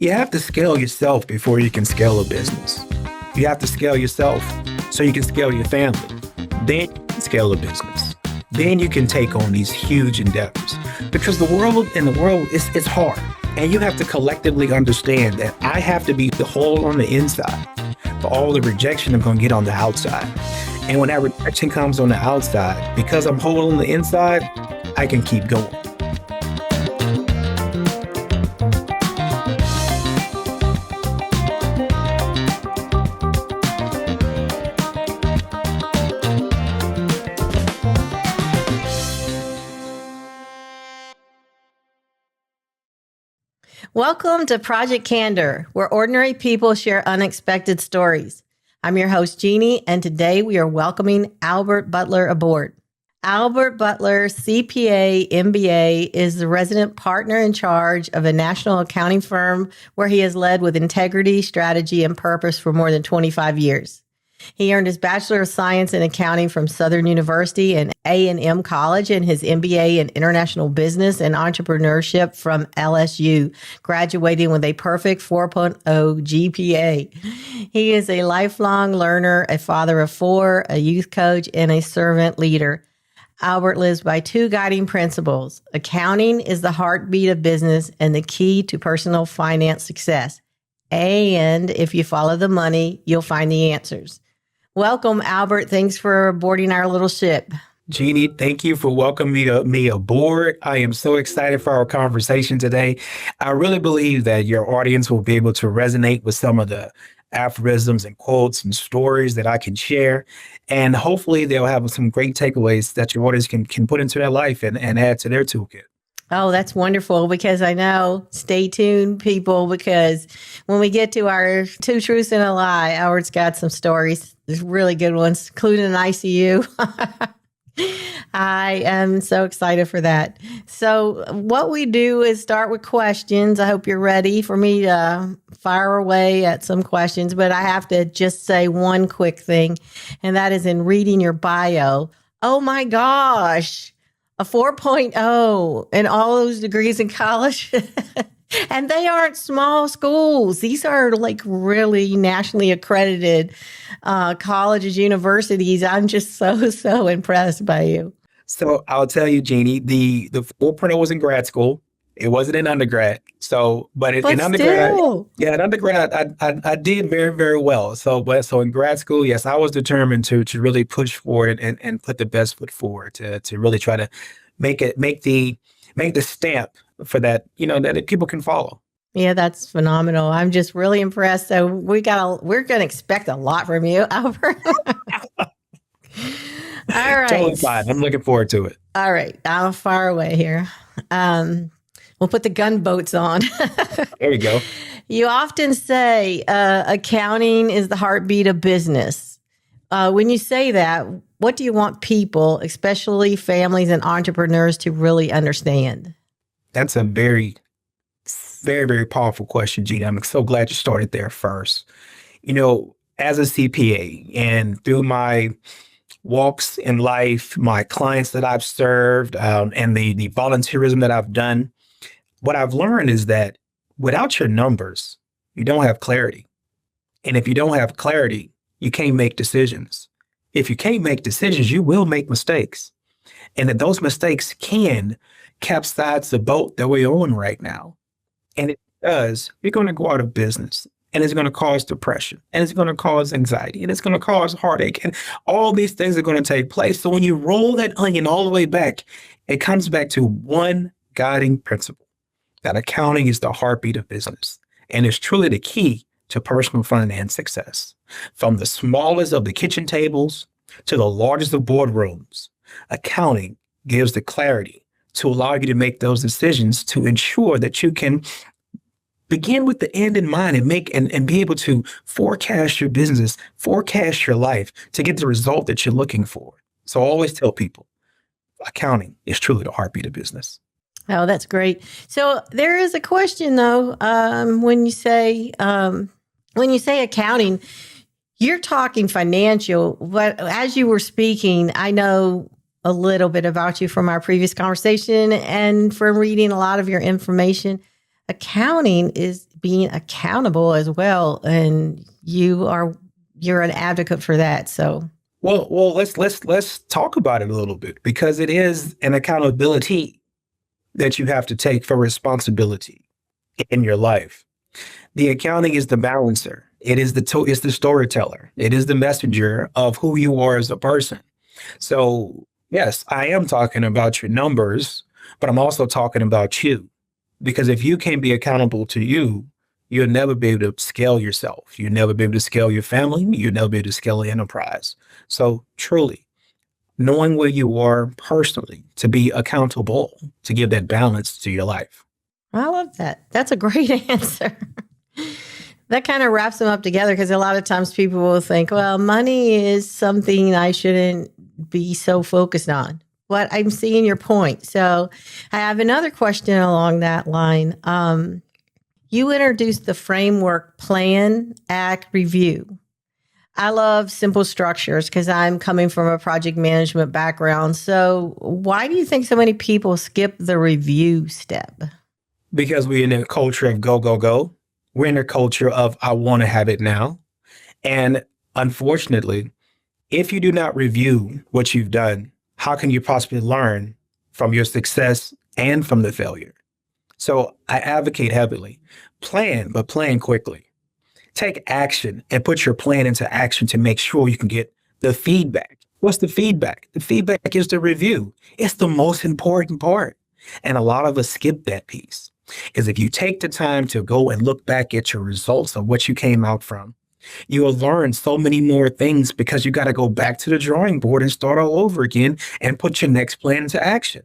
You have to scale yourself before you can scale a business. You have to scale yourself so you can scale your family. Then you can scale a business. Then you can take on these huge endeavors. Because the world it's hard. And you have to collectively understand that I have to be the whole on the inside for all the rejection I'm going to get on the outside. And when that rejection comes on the outside, because I'm whole on the inside, I can keep going. Welcome to Project Candor, where ordinary people share unexpected stories. I'm your host, Jeanne, and today we are welcoming Albert Butler aboard. Albert Butler, CPA, MBA, is the resident partner in charge of a national accounting firm where he has led with integrity, strategy, and purpose for more than 25 years. He earned his Bachelor of Science in Accounting from Southern University and A&M College and his MBA in International Business and Entrepreneurship from LSU, graduating with a perfect 4.0 GPA. He is a lifelong learner, a father of four, a youth coach, and a servant leader. Albert lives by two guiding principles. Accounting is the heartbeat of business and the key to personal finance success. And if you follow the money, you'll find the answers. Welcome, Albert. Thanks for boarding our little ship. Jeanne, thank you for welcoming me aboard. I am so excited for our conversation today. I really believe that your audience will be able to resonate with some of the aphorisms and quotes and stories that I can share. And hopefully they'll have some great takeaways that your audience can put into their life and add to their toolkit. Oh, that's wonderful, because I know, stay tuned, people, because when we get to our two truths and a lie, Albert's got some stories, there's really good ones, including an ICU. I am so excited for that. So what we do is start with questions. I hope you're ready for me to fire away at some questions, but I have to just say one quick thing, and that is in reading your bio. Oh my gosh. A 4.0 and all those degrees in college. And they aren't small schools. These are like really nationally accredited colleges, universities. I'm just so impressed by you. So I'll tell you, Jeanne, the 4.0 was in grad school. It wasn't in undergrad. In undergrad, I did very, very well. So in grad school, yes, I was determined to really push forward and put the best foot forward to really try to make the stamp for that, that people can follow. Yeah, that's phenomenal. I'm just really impressed. So we're going to expect a lot from you, Albert. All right. Totally fine. I'm looking forward to it. All right. I'm far away here. We'll put the gunboats on. There you go. You often say accounting is the heartbeat of business. When you say that, what do you want people, especially families and entrepreneurs, to really understand? That's a very, very, very powerful question, Jeanne. I'm so glad you started there first. As a CPA and through my walks in life, my clients that I've served, and the volunteerism that I've done, what I've learned is that without your numbers, you don't have clarity. And if you don't have clarity, you can't make decisions. If you can't make decisions, you will make mistakes. And that those mistakes can capsize the boat that we're on right now. And it does, you're going to go out of business. And it's going to cause depression. And it's going to cause anxiety. And it's going to cause heartache. And all these things are going to take place. So when you roll that onion all the way back, it comes back to one guiding principle. That accounting is the heartbeat of business and is truly the key to personal finance success. From the smallest of the kitchen tables to the largest of boardrooms, accounting gives the clarity to allow you to make those decisions to ensure that you can begin with the end in mind and make and be able to forecast your business, forecast your life to get the result that you're looking for. So I always tell people, accounting is truly the heartbeat of business. Oh, that's great. So there is a question though. When you say accounting, you're talking financial, but as you were speaking, I know a little bit about you from our previous conversation and from reading a lot of your information. accounting is being accountable as well, and you're an advocate for that. So, Well, let's talk about it a little bit because it is an accountability that you have to take for responsibility in your life. The accounting is the balancer. It's the storyteller. It is the messenger of who you are as a person. So, yes, I am talking about your numbers, but I'm also talking about you. Because if you can't be accountable to you, you'll never be able to scale yourself. You'll never be able to scale your family. You'll never be able to scale the enterprise. So, truly, knowing where you are personally to be accountable to give that balance to your life. I love that. That's a great answer. That kind of wraps them up together because a lot of times people will think, well, money is something I shouldn't be so focused on. But I'm seeing your point. So I have another question along that line. You introduced the framework plan, act, review. I love simple structures because I'm coming from a project management background. So why do you think so many people skip the review step? Because we're in a culture of go, go, go. We're in a culture of I want to have it now. And unfortunately, if you do not review what you've done, how can you possibly learn from your success and from the failure? So I advocate heavily. Plan, but plan quickly. Take action and put your plan into action to make sure you can get the feedback. What's the feedback? The feedback is the review. It's the most important part. And a lot of us skip that piece. Is if you take the time to go and look back at your results of what you came out from, you will learn so many more things because you got to go back to the drawing board and start all over again and put your next plan into action.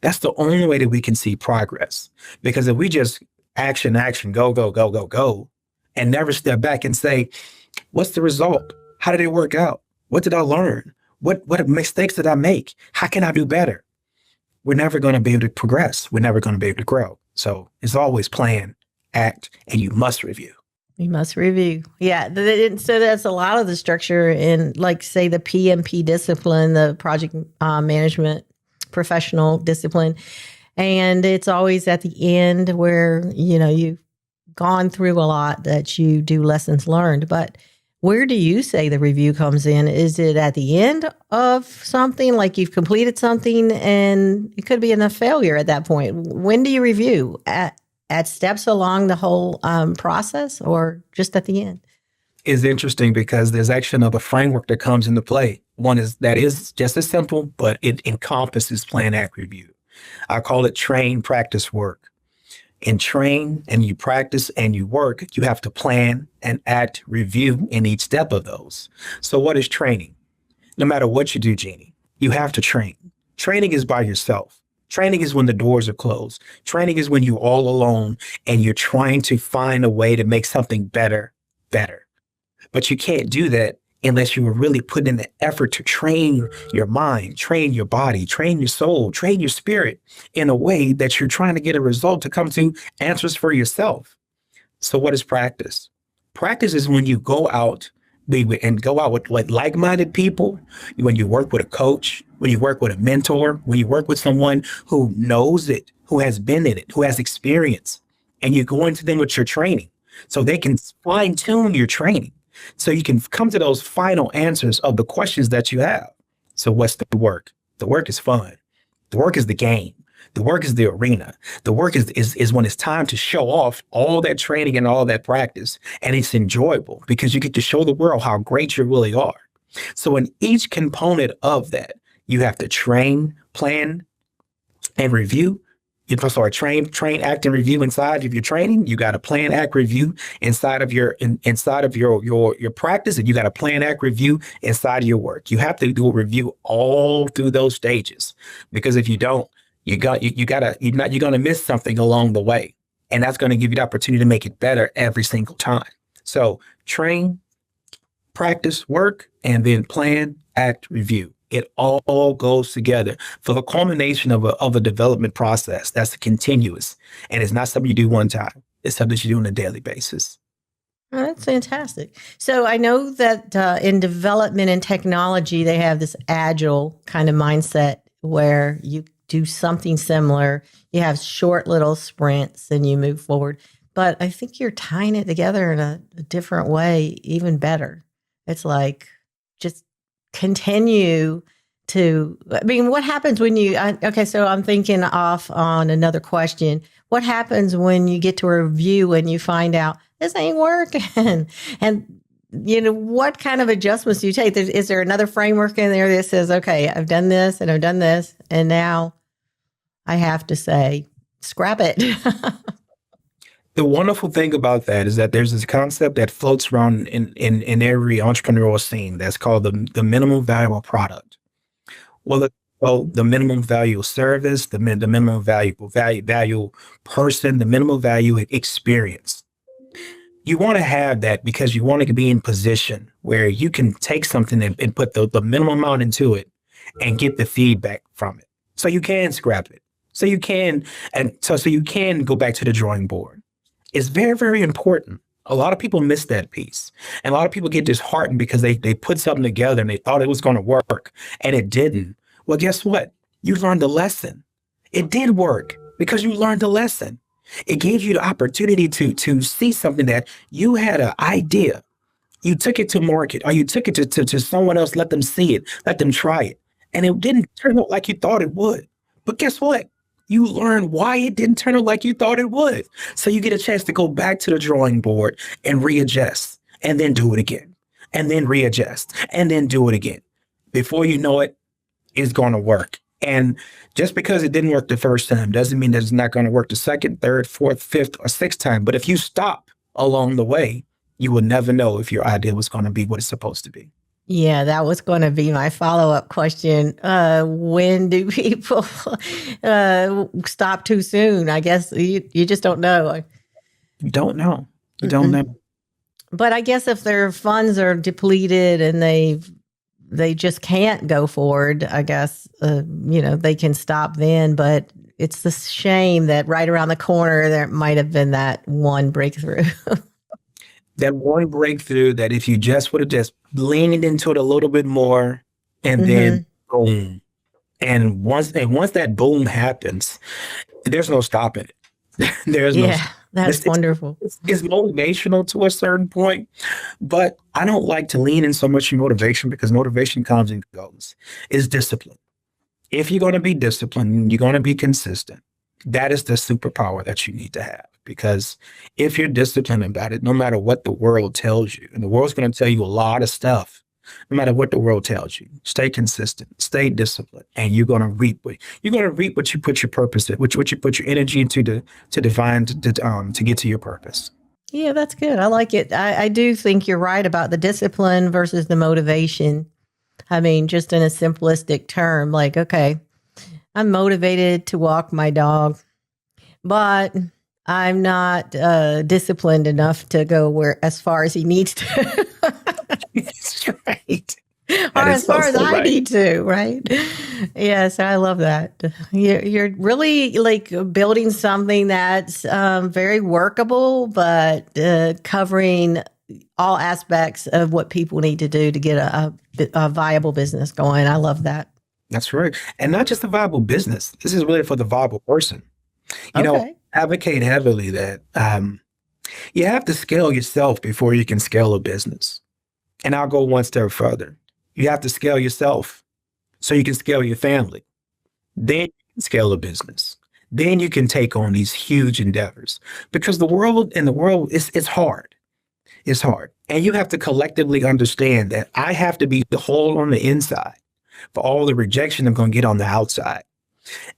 That's the only way that we can see progress. Because if we just action, action, go, go, go, go, go, and never step back and say, what's the result? How did it work out? What did I learn? What mistakes did I make? How can I do better? We're never going to be able to progress. We're never going to be able to grow. So it's always plan, act, and you must review. You must review. Yeah. So that's a lot of the structure in, like, say, the PMP discipline, the project management professional discipline. And it's always at the end where, you've gone through a lot that you do lessons learned. But where do you say the review comes in? Is it at the end of something, like you've completed something and it could be a failure at that point? When do you review? At steps along the whole process or just at the end? It's interesting because there's actually another framework that comes into play. One is just as simple, but it encompasses plan, act, review. I call it train, practice, work. In train and you practice and you work, you have to plan and act, review in each step of those. So what is training? No matter what you do, Jeanne, you have to train. Training is by yourself. Training is when the doors are closed. Training is when you're all alone and you're trying to find a way to make something better. But you can't do that unless you are really putting in the effort to train your mind, train your body, train your soul, train your spirit in a way that you're trying to get a result to come to answers for yourself. So what is practice? Practice is when you go out with like-minded people, when you work with a coach, when you work with a mentor, when you work with someone who knows it, who has been in it, who has experience, and you go into them with your training so they can fine-tune your training so you can come to those final answers of the questions that you have. So what's the work? The work is fun. The work is the game. The work is the arena. The work is when it's time to show off all that training and all that practice. And it's enjoyable because you get to show the world how great you really are. So in each component of that, you have to train, plan, and review. Train, act, and review inside of your training. You got to plan, act, review inside of your practice, and you got to plan, act, review inside of your work. You have to do a review all through those stages, because if you don't, you're going to miss something along the way, and that's going to give you the opportunity to make it better every single time. So train, practice, work, and then plan, act, review. It all goes together for the culmination of a development process that's continuous. And it's not something you do one time. It's something you do on a daily basis. Oh, that's fantastic. So I know that in development and technology, they have this agile kind of mindset where you do something similar. You have short little sprints and you move forward. But I think you're tying it together in a different way, even better. It's like just continue to, I mean, what happens when okay, so I'm thinking off on another question. What happens when you get to a review and you find out this ain't working? And, what kind of adjustments do you take? Is there another framework in there that says, okay, I've done this and I've done this, and now I have to say, scrap it? The wonderful thing about that is that there's this concept that floats around in every entrepreneurial scene that's called the minimum valuable product. The minimum value service, the minimum value person, the minimum value experience. You want to have that because you want to be in position where you can take something and put the minimum amount into it and get the feedback from it. So you can scrap it. So you can go back to the drawing board. It's very, very important. A lot of people miss that piece. And a lot of people get disheartened because they put something together and they thought it was going to work and it didn't. Well, guess what? You learned a lesson. It did work because you learned a lesson. It gave you the opportunity to see something that you had an idea. You took it to market, or you took it to someone else, let them see it, let them try it. And it didn't turn out like you thought it would. But guess what? You learn why it didn't turn out like you thought it would. So you get a chance to go back to the drawing board and readjust, and then do it again, and then readjust, and then do it again. Before you know it, it's going to work. And just because it didn't work the first time doesn't mean that it's not going to work the second, third, fourth, fifth, or sixth time. But if you stop along the way, you will never know if your idea was going to be what it's supposed to be. Yeah, that was going to be my follow-up question. When do people stop too soon? I guess you just don't know. You don't know. You don't know. But I guess if their funds are depleted and they just can't go forward, I guess, they can stop then. But it's a shame that right around the corner, there might have been that one breakthrough. That one breakthrough that if you just would have just leaned into it a little bit more and then boom. And once that boom happens, there's no stopping it. That's wonderful. It's motivational to a certain point, but I don't like to lean in so much in motivation because motivation comes and goes. It's discipline. If you're going to be disciplined, you're going to be consistent. That is the superpower that you need to have. Because if you're disciplined about it, no matter what the world tells you, and the world's going to tell you a lot of stuff, no matter what the world tells you, stay consistent, stay disciplined, and you're going to reap what you put your purpose in, what you put your energy into to define to get to your purpose. Yeah, that's good. I like it. I do think you're right about the discipline versus the motivation. I mean, just in a simplistic term, like, okay, I'm motivated to walk my dog, but I'm not disciplined enough to go as far as he needs to. That's right. Or as far as I need to, right? Yes, I love that. You're really like building something that's very workable, but covering all aspects of what people need to do to get a viable business going. I love that. That's right. And not just a viable business. This is really for the viable person. Advocate heavily that you have to scale yourself before you can scale a business. And I'll go one step further. You have to scale yourself so you can scale your family. Then you can scale a business. Then you can take on these huge endeavors because the world it's hard. It's hard. And you have to collectively understand that I have to be the whole on the inside for all the rejection I'm going to get on the outside.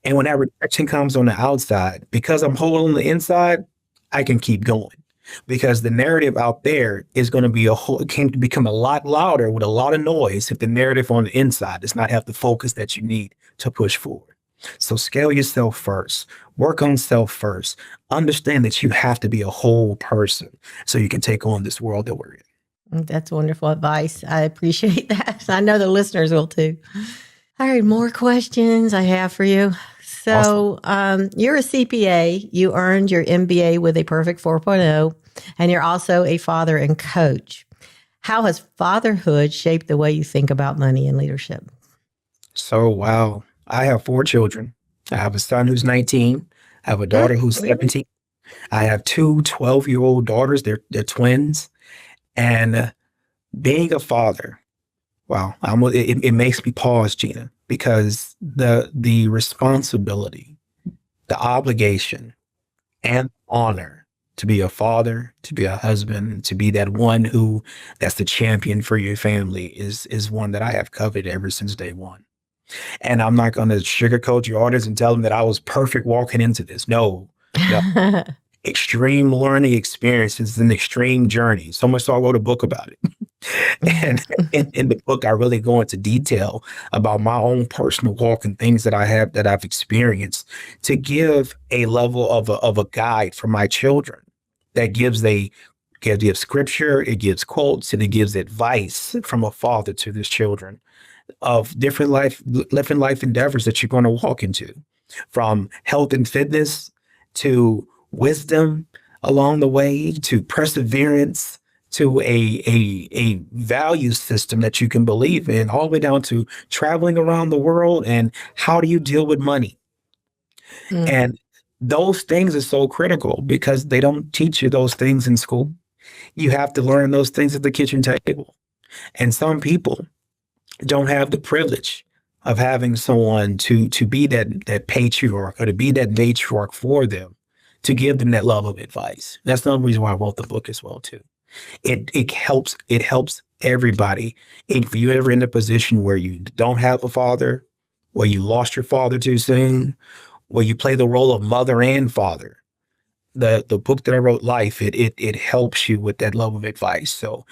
And when that rejection comes on the outside, because I'm whole on the inside, I can keep going. Because the narrative out there is going to be it can become a lot louder with a lot of noise if the narrative on the inside does not have the focus that you need to push forward. So scale yourself first. Work on self first. Understand that you have to be a whole person so you can take on this world that we're in. That's wonderful advice. I appreciate that. I know the listeners will too. All right, more questions I have for you. So you're a CPA. You earned your MBA with a perfect 4.0, and you're also a father and coach. How has fatherhood shaped the way you think about money and leadership? So, wow. I have 4 children. I have a son who's 19. I have a daughter who's Really? 17. I have two 12-year-old daughters. They're twins. And being a father, wow, it makes me pause, Gina, because the responsibility, the obligation, and honor to be a father, to be a husband, to be that one who that's the champion for your family is one that I have coveted ever since day one. And I'm not going to sugarcoat your orders and tell them that I was perfect walking into this. No, no. Extreme learning experiences and extreme journey. So much so I wrote a book about it. And in the book, I really go into detail about my own personal walk and things that I have that I've experienced to give a level of a guide for my children that gives scripture, it gives quotes, and it gives advice from a father to his children of different living life endeavors that you're going to walk into, from health and fitness to wisdom along the way to perseverance to a value system that you can believe in, all the way down to traveling around the world and how do you deal with money. Mm, And those things are so critical because they don't teach you those things in school. You have to learn those things at the kitchen table. And some people don't have the privilege of having someone to be that patriarch or to be that matriarch for them, to give them that love of advice. That's another reason why I wrote the book as well too. It helps everybody. If you ever in a position where you don't have a father, where you lost your father too soon, where you play the role of mother and father, the book that I wrote, Life, it helps you with that love of advice. So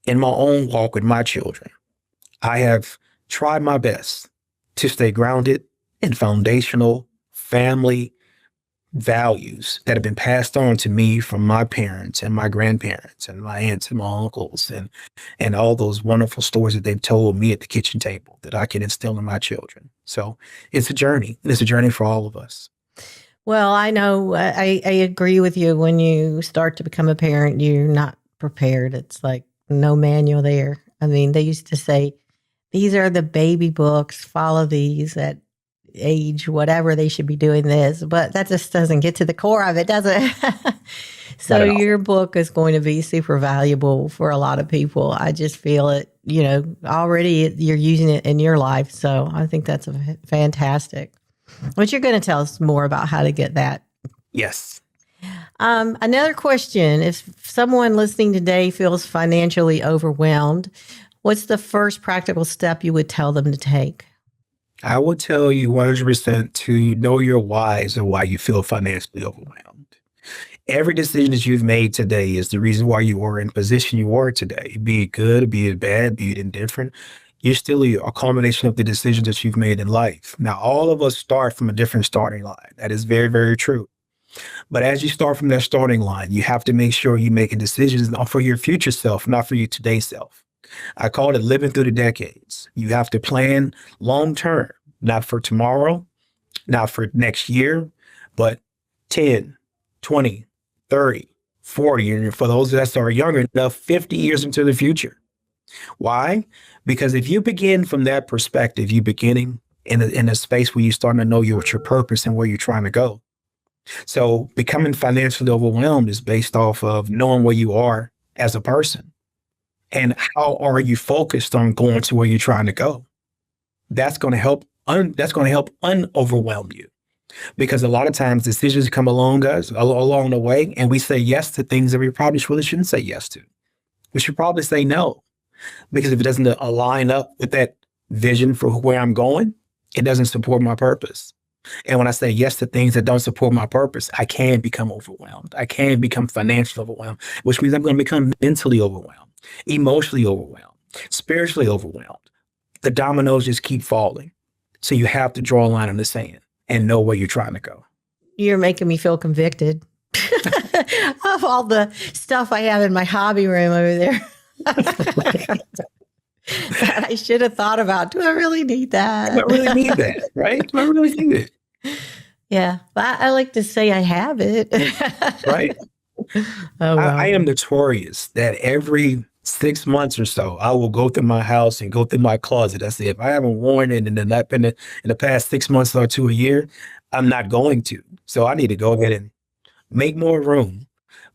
in my own walk with my children, I have tried my best to stay grounded in foundational family values that have been passed on to me from my parents and my grandparents and my aunts and my uncles and all those wonderful stories that they've told me at the kitchen table that I can instill in my children. So it's a journey. It's a journey for all of us. well, I know I agree with you. When you start to become a parent, you're not prepared. It's like no manual there. I mean, they used to say, these are the baby books, follow these at age whatever they should be doing this, but that just doesn't get to the core of it, does it? Not So at all. your book is going to be super valuable for a lot of people. I just feel it, already you're using it in your life. So I think that's fantastic. But you're going to tell us more about how to get that. Yes. Another question: if someone listening today feels financially overwhelmed, what's the first practical step you would tell them to take? I will tell you 100% to know your whys and why you feel financially overwhelmed. Every decision that you've made today is the reason why you are in the position you are today. Be it good, be it bad, be it indifferent. You're still a culmination of the decisions that you've made in life. Now, all of us start from a different starting line. That is very, very true. But as you start from that starting line, you have to make sure you're making decisions not for your future self, not for your today self. I call it living through the decades. You have to plan long term, not for tomorrow, not for next year, but 10, 20, 30, 40, and for those that are younger enough, 50 years into the future. Why? Because if you begin from that perspective, you beginning in a space where you're starting to know your purpose and where you're trying to go. So becoming financially overwhelmed is based off of knowing where you are as a person and how are you focused on going to where you're trying to go. That's going to help. That's going to help unoverwhelm you because a lot of times decisions come along us along the way, and we say yes to things that we probably really shouldn't say yes to. We should probably say no because if it doesn't align up with that vision for where I'm going, it doesn't support my purpose. And when I say yes to things that don't support my purpose, I can become overwhelmed. I can become financially overwhelmed, which means I'm going to become mentally overwhelmed, emotionally overwhelmed, spiritually overwhelmed. The dominoes just keep falling. So you have to draw a line in the sand and know where you're trying to go. You're making me feel convicted of all the stuff I have in my hobby room over there that I should have thought about. Do I really need Do I that? really need that? Right? Do I really need it? Yeah, but I like to say I have it. Right? Oh, I well. am notorious that every 6 months or so, I will go through my house and go through my closet. I say, if I haven't worn it in the past 6 months or to a year, I'm not going to. So I need to go ahead and make more room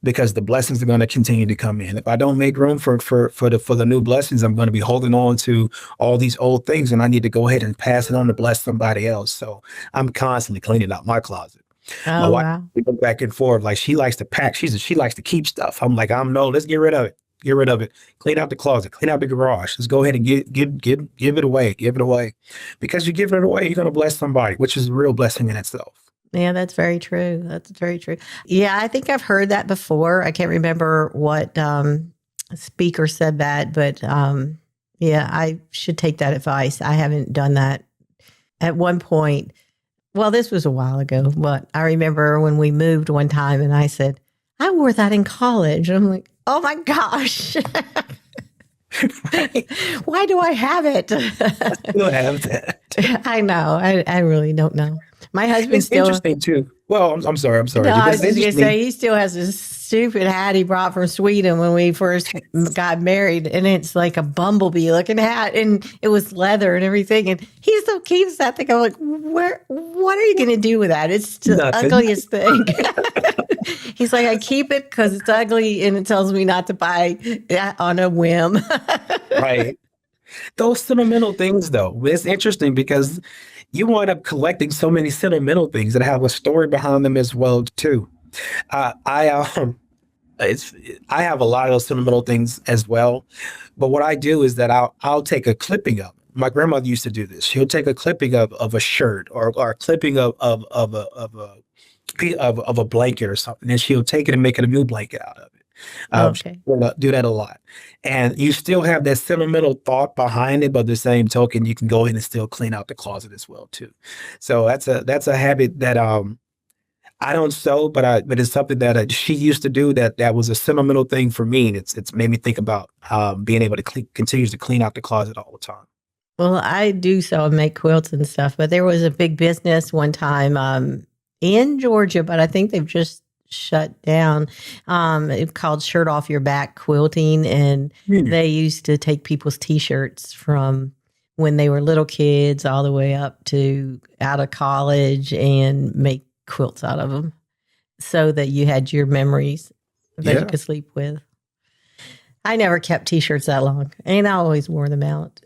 because the blessings are going to continue to come in. If I don't make room for the new blessings, I'm going to be holding on to all these old things, and I need to go ahead and pass it on to bless somebody else. So I'm constantly cleaning out my closet. My Oh, wife, wow. we go back and forth. Like she likes to pack. She likes to keep stuff. I'm like, I'm no, let's get rid of it. Get rid of it. Clean out the closet. Clean out the garage. Let's go ahead and give it away. Give it away, because you give it away, you're going to bless somebody, which is a real blessing in itself. Yeah, that's very true. That's very true. Yeah, I think I've heard that before. I can't remember what speaker said that, but yeah, I should take that advice. I haven't done that at one point. Well, this was a while ago, but I remember when we moved one time and I said, I wore that in college. And I'm like, oh my gosh. Right? Why do I have it? You don't have that. I know. I really don't know. My husband It's still. interesting too. Well, I'm sorry. I'm sorry. No, I It's was just gonna interesting. say he still has this stupid hat he brought from Sweden when we first got married, and it's like a bumblebee looking hat, and it was leather and everything, and he still keeps that thing. I'm like, where? What are you gonna do with that? It's the Nothing. ugliest thing. He's like, I keep it because it's ugly, and it tells me not to buy that on a whim. Right. Those sentimental things, though, it's interesting because you wind up collecting so many sentimental things that have a story behind them as well, too. I it's I have a lot of those sentimental things as well, but what I do is that I'll take a clipping of. My grandmother used to do this. She'll take a clipping of a shirt or a clipping of a blanket or something, and she'll take it and make it a new blanket out of it. She Okay. will do that a lot, and you still have that sentimental thought behind it, but the same token, you can go in and still clean out the closet as well too. So that's a habit that I don't sew, but it's something that she used to do that was a sentimental thing for me. And it's made me think about being able to continue to clean out the closet all the time. Well, I do sew and make quilts and stuff, but there was a big business one time in Georgia, but I think they've just shut down. It's called Shirt Off Your Back Quilting, and Hmm. they used to take people's T-shirts from when they were little kids all the way up to out of college and make quilts out of them, so that you had your memories that you Yeah. could sleep with. I never kept T-shirts that long, and I always wore them out.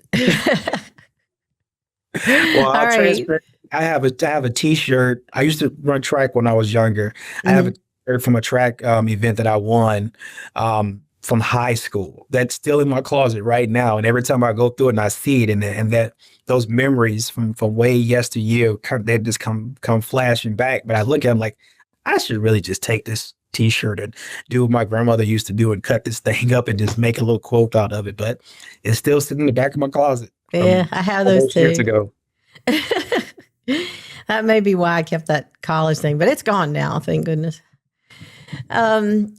Well, All I'll right. transfer. I have a T-shirt. I used to run track when I was younger. I have a Mhm. T-shirt from a track event that I won from high school. That's still in my closet right now. And every time I go through it and I see it, and that those memories from way yesteryear, they just come flashing back. But I look at them like I should really just take this T-shirt and do what my grandmother used to do and cut this thing up and just make a little quote out of it. But it's still sitting in the back of my closet Yeah, from I have all those those years too. ago. That may be why I kept that college thing, but it's gone now, thank goodness. And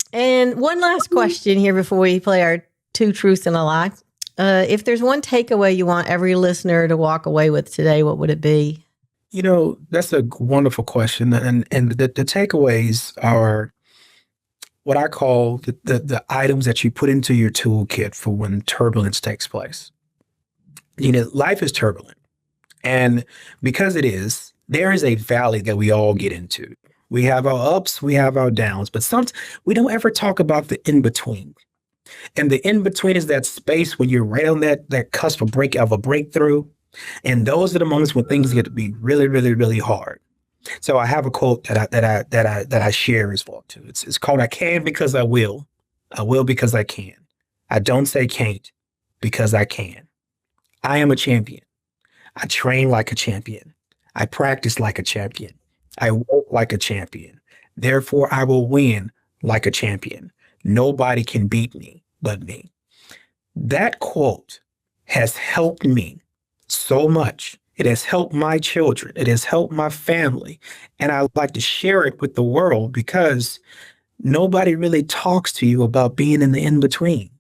one last question here before we play our two truths and a lie. If there's one takeaway you want every listener to walk away with today, what would it be? That's a wonderful question, and the takeaways are what I call the items that you put into your toolkit for when turbulence takes place. Life is turbulent, and because it is, there is a valley that we all get into. We have our ups, we have our downs, but sometimes we don't ever talk about the in between. And the in between is that space when you're right on that cusp of a breakthrough. And those are the moments when things get to be really, really, really hard. So I have a quote that I share as well too. It's called "I can because I will. I will because I can. I don't say can't because I can. I am a champion. I train like a champion. I practice like a champion. I work like a champion. Therefore, I will win like a champion. Nobody can beat me but me." That quote has helped me so much. It has helped my children. It has helped my family. And I like to share it with the world because nobody really talks to you about being in the in between.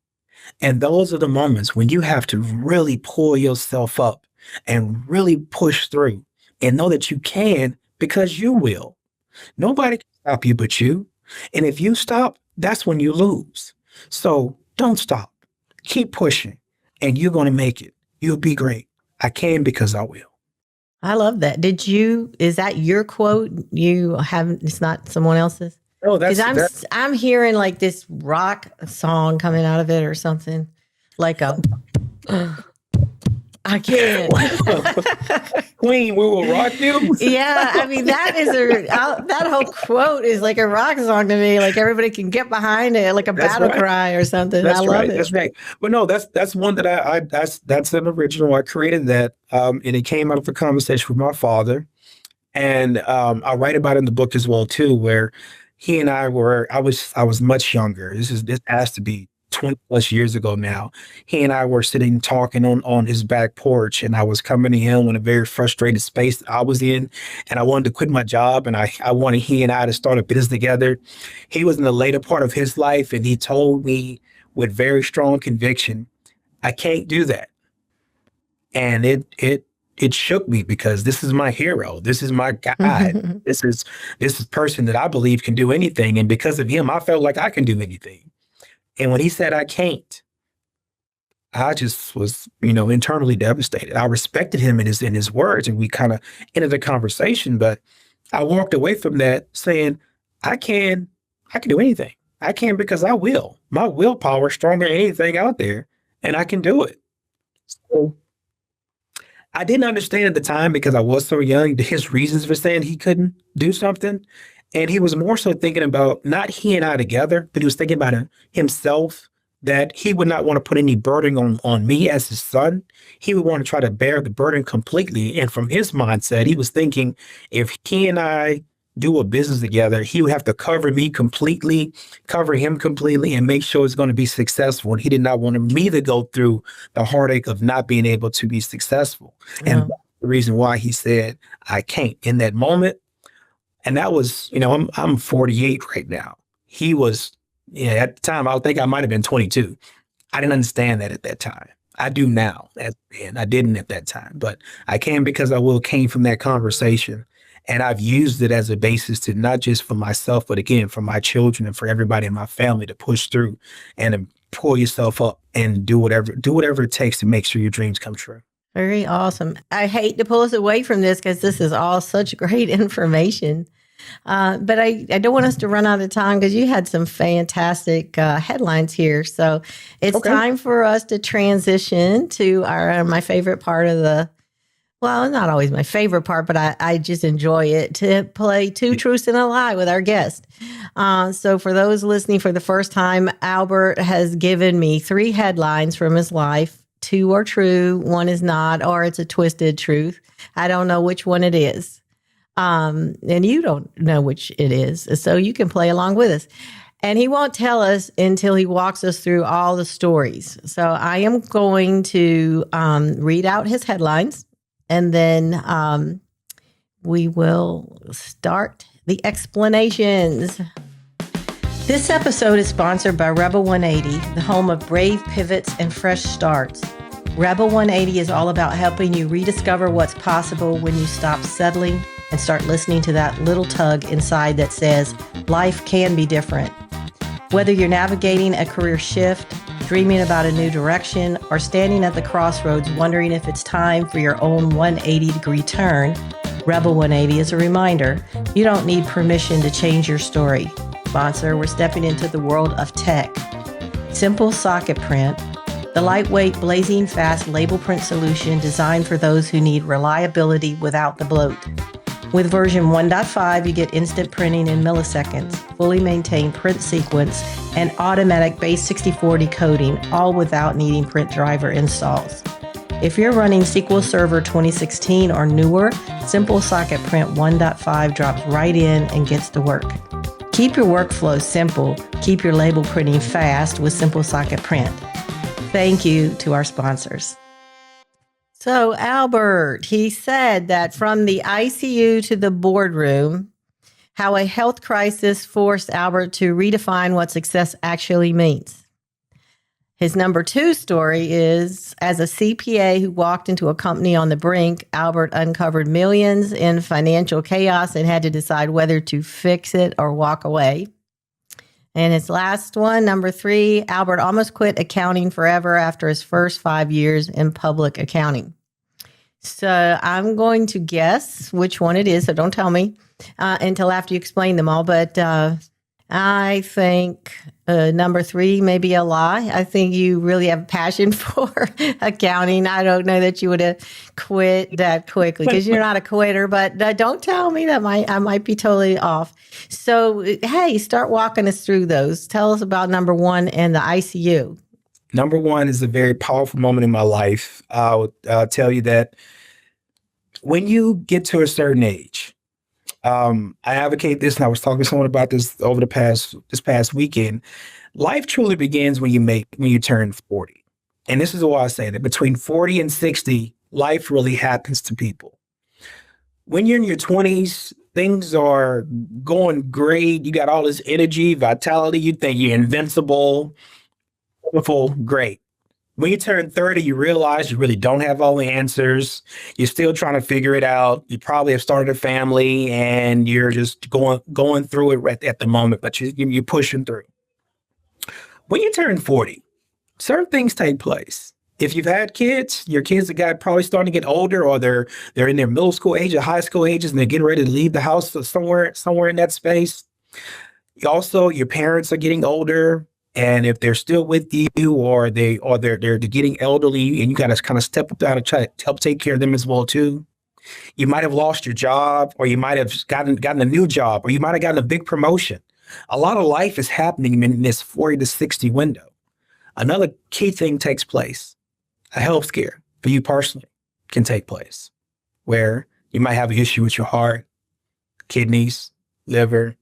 And those are the moments when you have to really pull yourself up and really push through and know that you can because you will. Nobody can stop you but you. And if you stop, that's when you lose. So don't stop. Keep pushing and you're going to make it. You'll be great. I can because I will. I love that. Is that your quote? It's not someone else's? Oh, Because that's I'm hearing like this rock song coming out of it or something. Like I can't. Queen, we will rock you. Yeah, I mean that whole quote is like a rock song to me. Like everybody can get behind it, like a That's battle right. cry or something. I That's love right. it. That's right. But no, that's one that that's an original. I created that, and it came out of a conversation with my father, and I write about it in the book as well too, where he and I was much younger. This has to be 20 plus years ago now. He and I were sitting talking on his back porch, and I was coming to him in a very frustrated space that I was in, and I wanted to quit my job, and I wanted he and I to start a business together. He was in the later part of his life, and he told me with very strong conviction, I can't do that. And it shook me because this is my hero. This is my guide. This is person that I believe can do anything. And because of him, I felt like I can do anything. And when he said I can't, I just was, internally devastated. I respected him in his words, and we kind of ended the conversation. But I walked away from that saying, I can do anything. I can because I will. My willpower is stronger than anything out there, and I can do it. So I didn't understand at the time because I was so young his reasons for saying he couldn't do something. And he was more so thinking about not he and I together, but he was thinking about himself, that he would not want to put any burden on me as his son. He would want to try to bear the burden completely. And from his mindset, he was thinking if he and I do a business together, he would have to cover me completely, cover him completely, and make sure it's going to be successful. And he did not want me to go through the heartache of not being able to be successful. And that's the reason why he said, I can't in that moment. And that was, I'm 48 right now. He was, at the time, I think I might have been 22. I didn't understand that at that time. I do now, and I didn't at that time. But I can because I will came from that conversation. And I've used it as a basis to not just for myself, but again, for my children and for everybody in my family to push through and to pull yourself up and do whatever it takes to make sure your dreams come true. Very awesome. I hate to pull us away from this because this is all such great information. But I don't want us to run out of time because you had some fantastic headlines here. So it's time for us to transition to my favorite part of well, not always my favorite part, but I just enjoy it, to play Two Truths and a Lie with our guest. So for those listening for the first time, Albert has given me 3 headlines from his life. 2 are true, 1 is not, or it's a twisted truth. I don't know which one it is. And you don't know which it is. So you can play along with us. And he won't tell us until he walks us through all the stories. So I am going to read out his headlines, and then we will start the explanations. This episode is sponsored by Rebel 180, the home of brave pivots and fresh starts. Rebel 180 is all about helping you rediscover what's possible when you stop settling and start listening to that little tug inside that says, life can be different. Whether you're navigating a career shift, dreaming about a new direction, or standing at the crossroads wondering if it's time for your own 180-degree turn, Rebel 180 is a reminder you don't need permission to change your story. Sponsor, we're stepping into the world of tech. Simple Socket Print, the lightweight, blazing fast label print solution designed for those who need reliability without the bloat. With version 1.5, you get instant printing in milliseconds, fully maintained print sequence, and automatic base 64 decoding, all without needing print driver installs. If you're running SQL Server 2016 or newer, Simple Socket Print 1.5 drops right in and gets to work. Keep your workflow simple. Keep your label printing fast with Simple Socket Print. Thank you to our sponsors. So Albert, he said that from the ICU to the boardroom, how a health crisis forced Albert to redefine what success actually means. His number 2 story is, as a CPA who walked into a company on the brink, Albert uncovered millions in financial chaos and had to decide whether to fix it or walk away. And his last one, number 3, Albert almost quit accounting forever after his first 5 years in public accounting. So I'm going to guess which one it is. So don't tell me until after you explain them all. But I think number 3 may be a lie. I think you really have a passion for accounting. I don't know that you would have quit that quickly because you're not a quitter. But don't tell me that I might be totally off. So hey, start walking us through those. Tell us about number 1 and the ICU. Number 1 is a very powerful moment in my life. I'll tell you that when you get to a certain age, I advocate this, and I was talking to someone about this over this past weekend. Life truly begins when you turn 40. And this is why I say that between 40 and 60, life really happens to people. When you're in your 20s, things are going great. You got all this energy, vitality. You think you're invincible, wonderful, great. When you turn 30, you realize you really don't have all the answers. You're still trying to figure it out. You probably have started a family and you're just going through it right at the moment, but you're pushing through. When you turn 40, certain things take place. If you've had kids, your kids are probably starting to get older, or they're in their middle school age or high school ages, and they're getting ready to leave the house somewhere in that space. Also, your parents are getting older. And if they're still with you, or they're getting elderly, and you got to kind of step up down and try to help take care of them as well too. You might have lost your job, or you might have gotten a new job, or you might have gotten a big promotion. A lot of life is happening in this 40 to 60 window. Another key thing takes place. A health scare for you personally can take place, where you might have an issue with your heart, kidneys, liver.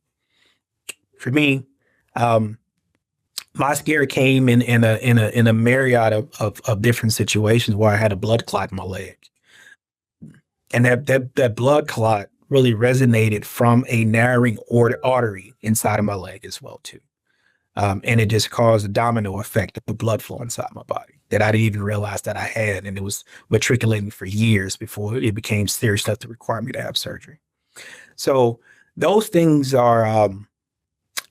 For me, my scare came in a myriad of different situations where I had a blood clot in my leg, and that blood clot really resonated from a narrowing artery inside of my leg as well too, and it just caused a domino effect of the blood flow inside my body that I didn't even realize that I had, and it was matriculating for years before it became serious enough to require me to have surgery. So those things are.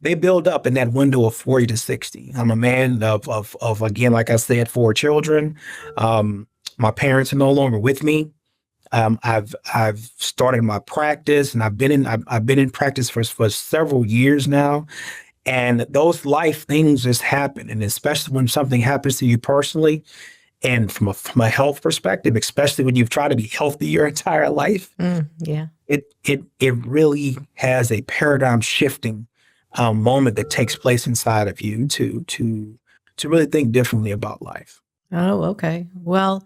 They build up in that window of 40 to 60. I'm a man of again, like I said, 4 children. My parents are no longer with me. I've started my practice, and I've been in practice for several years now. And those life things just happen, and especially when something happens to you personally, and from a health perspective, especially when you've tried to be healthy your entire life, Yeah, it really has a paradigm shifting moment that takes place inside of you to really think differently about life. Oh, okay. Well,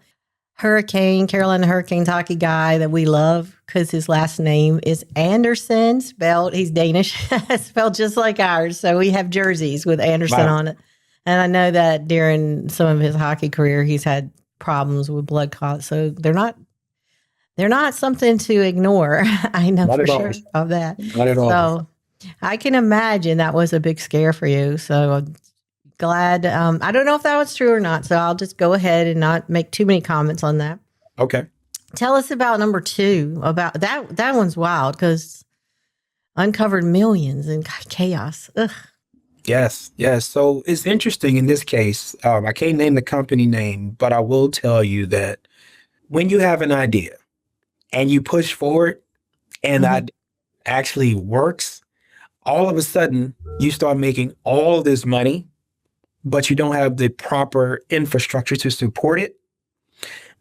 Carolina Hurricanes hockey guy that we love because his last name is Anderson, he's Danish, spelled just like ours. So we have jerseys with Anderson Wow. on it. And I know that during some of his hockey career, he's had problems with blood clots. So they're not something to ignore. I know Not for at all. sure of that. Not at all. So I can imagine that was a big scare for you. So glad. I don't know if that was true or not. So I'll just go ahead and not make too many comments on that. Okay. Tell us about number 2. About that. That one's wild because uncovered millions in chaos. Ugh. Yes. So it's interesting in this case. I can't name the company name, but I will tell you that when you have an idea and you push forward and that actually works, all of a sudden you start making all this money, but you don't have the proper infrastructure to support it.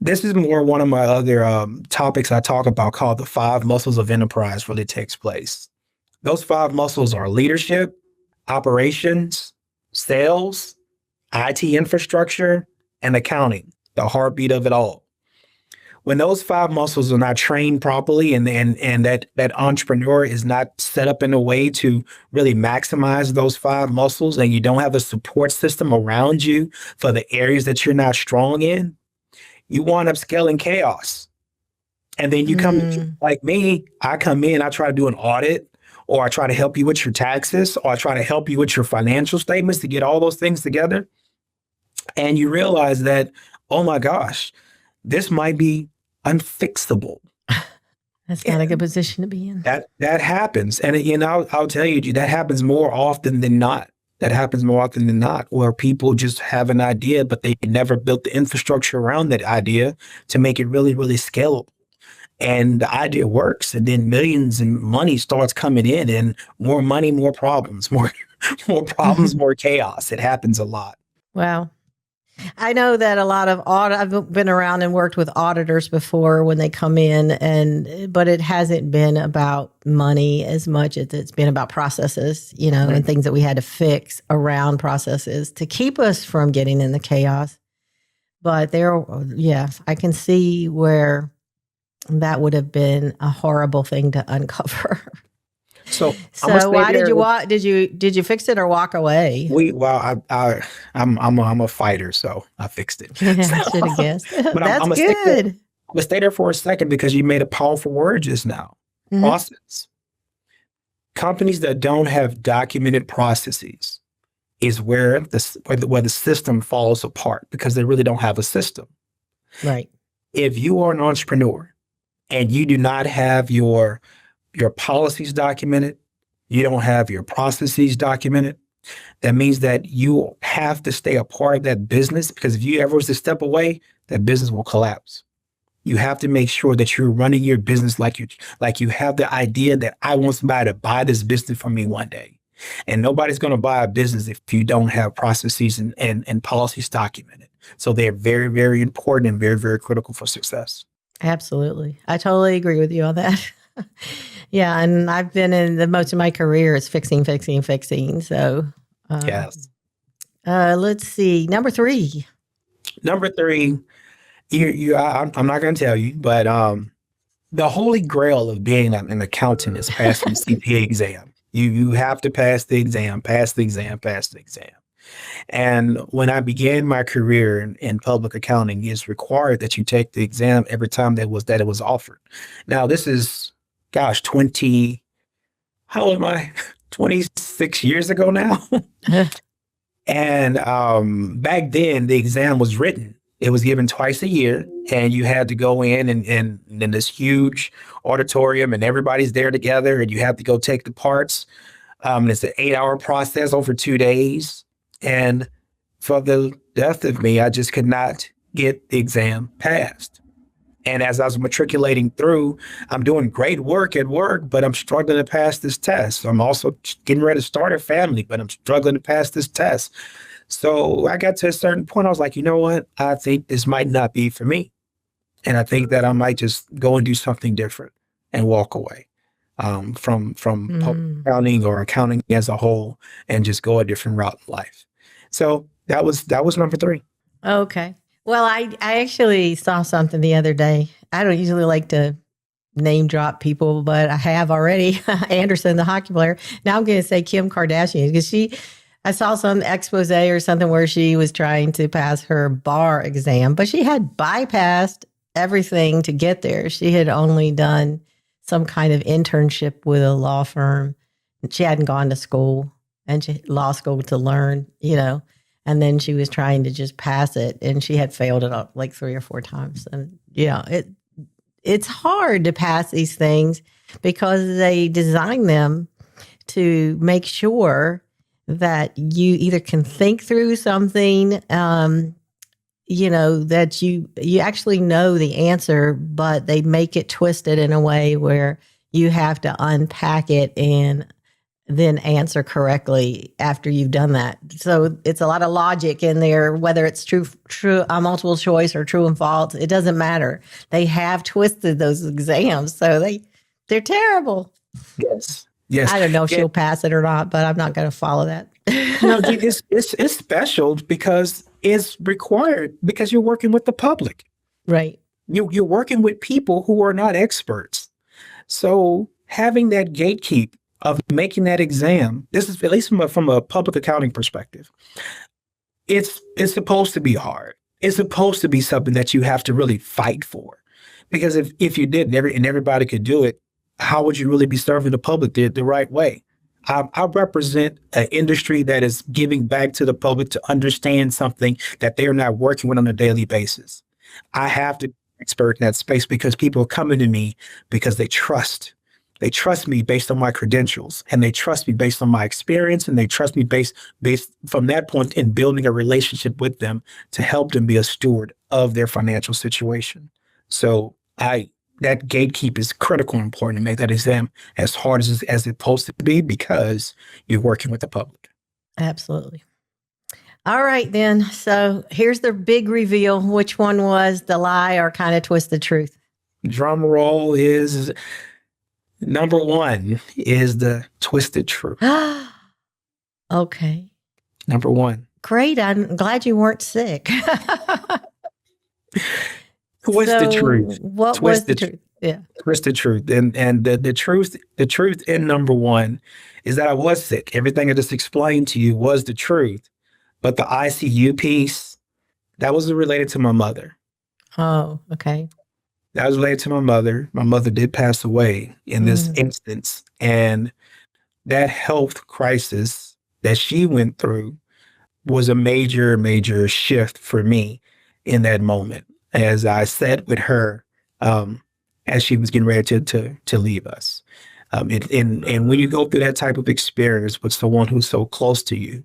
This is more one of my other topics I talk about called the 5 muscles of enterprise really takes place. Those 5 muscles are leadership, operations, sales, IT infrastructure, and accounting, the heartbeat of it all. When those 5 muscles are not trained properly, and that entrepreneur is not set up in a way to really maximize those 5 muscles, and you don't have a support system around you for the areas that you're not strong in, you wind up scaling chaos. And then you come like me, I come in, I try to do an audit, or I try to help you with your taxes, or I try to help you with your financial statements to get all those things together. And you realize that, oh my gosh, this might be unfixable. That's not a good position to be in. That happens. And I'll tell you, that happens more often than not. That happens more often than not, where people just have an idea, but they never built the infrastructure around that idea to make it really, really scalable. And the idea works, and then millions and money starts coming in, and more money, more problems, more more problems, more chaos. It happens a lot. Wow. I know that a lot of I've been around and worked with auditors before when they come in, but it hasn't been about money as much as it's been about processes, Right. and things that we had to fix around processes to keep us from getting in the chaos. But yeah, I can see where that would have been a horrible thing to uncover. So I'm gonna So stay why did there. you walk? Did you fix it or walk away? I'm a fighter, so I fixed it. Yeah, I should have guessed. But That's I'm gonna stick there. good. I'm gonna stay there for a second because you made a powerful word just now. Mhm. Process. Companies that don't have documented processes is where the system falls apart because they really don't have a system. Right. If you are an entrepreneur and you do not have your policies documented, you don't have your processes documented, that means that you have to stay a part of that business, because if you ever was to step away, that business will collapse. You have to make sure that you're running your business like you have the idea that I want somebody to buy this business from me one day. And nobody's going to buy a business if you don't have processes and policies documented. So they're very, very important and very, very critical for success. Absolutely. I totally agree with you on that. Yeah, and I've been in the most of my career is fixing, fixing, fixing. So Yes. let's see. Number 3. Number 3, I'm not going to tell you, but the holy grail of being an accountant is passing the CPA exam. You have to pass the exam, pass the exam, pass the exam. And when I began my career in public accounting, it's required that you take the exam every time that it was offered. Now this is, gosh, 20. How old am I? 26 years ago now. And back then, the exam was written. It was given twice a year, and you had to go in in this huge auditorium, and everybody's there together, and you have to go take the parts. It's an 8-hour process over 2 days. And for the death of me, I just could not get the exam passed. And as I was matriculating through, I'm doing great work at work, but I'm struggling to pass this test. I'm also getting ready to start a family, but I'm struggling to pass this test. So I got to a certain point. I was like, you know what? I think this might not be for me. And I think that I might just go and do something different and walk away from public Mm. accounting or accounting as a whole, and just go a different route in life. So that was number 3. Okay. Well, I actually saw something the other day. I don't usually like to name drop people, but I have already. Anderson, the hockey player. Now I'm going to say Kim Kardashian because I saw some expose or something where she was trying to pass her bar exam, but she had bypassed everything to get there. She had only done some kind of internship with a law firm. She hadn't gone to school law school to learn, and then she was trying to just pass it, and she had failed it like 3 or 4 times. And it's hard to pass these things because they design them to make sure that you either can think through something, that you actually know the answer, but they make it twisted in a way where you have to unpack it and then answer correctly after you've done that. So it's a lot of logic in there, whether it's true, multiple choice or true and false. It doesn't matter. They have twisted those exams, so they're terrible. Yes. Yes. I don't know if she'll pass it or not, but I'm not going to follow that. No, it's special because it's required because you're working with the public. Right. You're working with people who are not experts. So having that gatekeep of making that exam, this is at least from a public accounting perspective. It's supposed to be hard. It's supposed to be something that you have to really fight for, because if you did and everybody could do it, how would you really be serving the public the right way? I represent an industry that is giving back to the public to understand something that they're not working with on a daily basis. I have to be an expert in that space because people are coming to me because they trust They trust me based on my credentials, and they trust me based on my experience, and they trust me based from that point in building a relationship with them to help them be a steward of their financial situation. So that gatekeep is critical and important to make that exam as hard as it's supposed to be because you're working with the public. Absolutely. All right, then. So here's the big reveal. Which one was the lie or kind of twisted truth? Drum roll is number one is the twisted truth. Okay. Number one. Great. I'm glad you weren't sick. Twisted truth. What was the truth? Yeah. Twisted truth. And the truth in number one is that I was sick. Everything I just explained to you was the truth. But the ICU piece, that was related to my mother. Oh, okay. That was related to my mother. My mother did pass away in this instance. And that health crisis that she went through was a major, major shift for me in that moment as I sat with her as she was getting ready to leave us. And when you go through that type of experience with someone who's so close to you,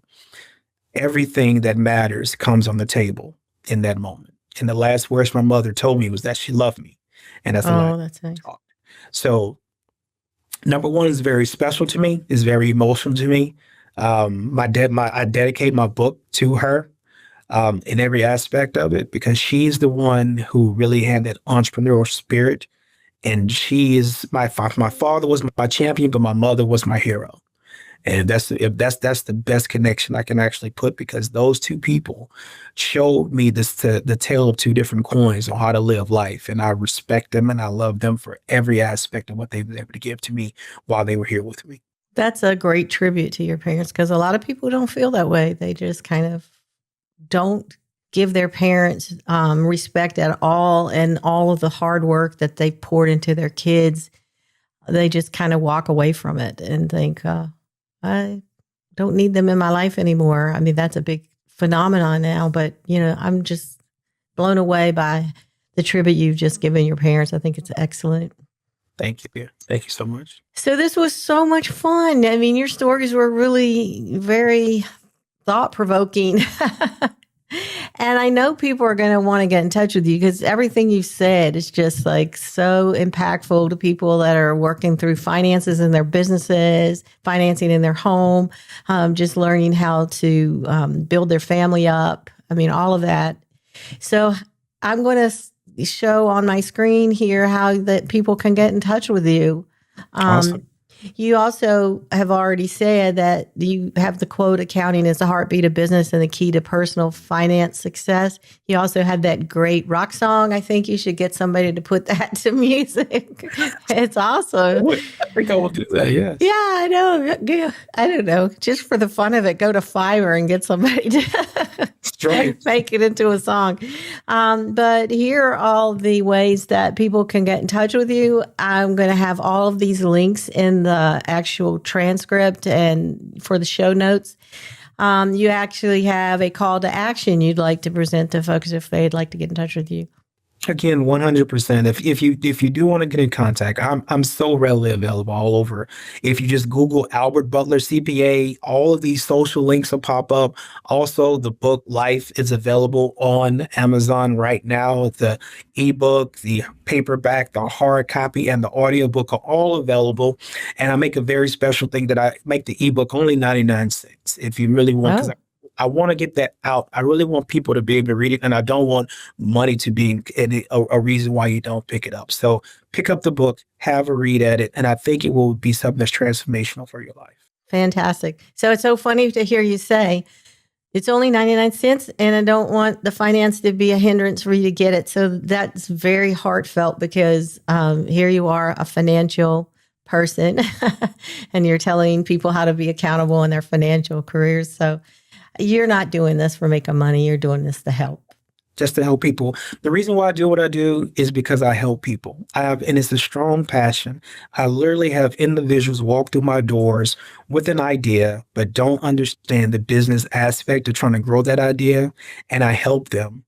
everything that matters comes on the table in that moment. And the last words my mother told me was that she loved me. And that's a lot. That's nice. So number one is very special to me, is very emotional to me. I dedicate my book to her in every aspect of it because she's the one who really had that entrepreneurial spirit. And she is my father was my champion, but my mother was my hero. And that's the best connection I can actually put because those two people showed me the tale of two different coins on how to live life. And I respect them and I love them for every aspect of what they were able to give to me while they were here with me. That's a great tribute to your parents because a lot of people don't feel that way. They just kind of don't give their parents respect at all and all of the hard work that they poured into their kids. They just kind of walk away from it and think, I don't need them in my life anymore. I mean, that's a big phenomenon now, but I'm just blown away by the tribute you've just given your parents. I think it's excellent. Thank you. Thank you so much. So this was so much fun. I mean, your stories were really very thought-provoking. And I know people are going to want to get in touch with you because everything you said is just like so impactful to people that are working through finances in their businesses, financing in their home, just learning how to build their family up. I mean, all of that. So I'm going to show on my screen here how that people can get in touch with you. Awesome. You also have already said that you have the quote, accounting is the heartbeat of business and the key to personal finance success. You also had that great rock song. I think you should get somebody to put that to music. It's awesome. I think I will do that, yes. Yeah, I know. Yeah, I don't know. Just for the fun of it, go to Fiverr and get somebody to make it into a song. But here are all the ways that people can get in touch with you. I'm going to have all of these links in the actual transcript and for the show notes. You actually have a call to action you'd like to present to folks if they'd like to get in touch with you. Again, 100%. If you do want to get in contact, I'm so readily available all over. If you just Google Albert Butler CPA, all of these social links will pop up. Also, the book Life is available on Amazon right now. The ebook, the paperback, the hard copy, and the audiobook are all available. And I make a very special thing that I make the ebook only 99 cents. If you really want, because I want to get that out. I really want people to be able to read it, and I don't want money to be a reason why you don't pick it up. So pick up the book, have a read at it, and I think it will be something that's transformational for your life. Fantastic. So it's so funny to hear you say, it's only 99 cents, and I don't want the finance to be a hindrance for you to get it. So that's very heartfelt because here you are, a financial person, and you're telling people how to be accountable in their financial careers. So you're not doing this for making money. You're doing this to help. Just to help people. The reason why I do what I do is because I help people. And it's a strong passion. I literally have individuals walk through my doors with an idea, but don't understand the business aspect of trying to grow that idea. And I help them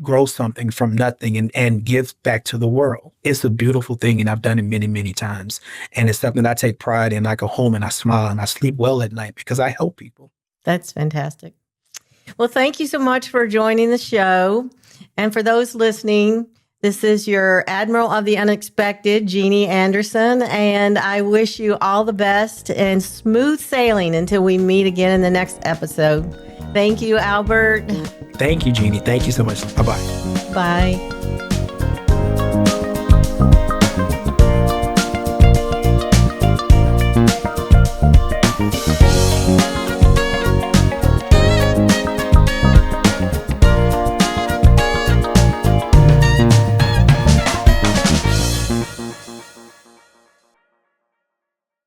grow something from nothing and give back to the world. It's a beautiful thing. And I've done it many, many times. And it's something I take pride in. I go home and I smile and I sleep well at night because I help people. That's fantastic. Well, thank you so much for joining the show. And for those listening, this is your Admiral of the Unexpected, Jeanne Anderson, and I wish you all the best and smooth sailing until we meet again in the next episode. Thank you, Albert. Thank you, Jeanne. Thank you so much. Bye-bye. Bye.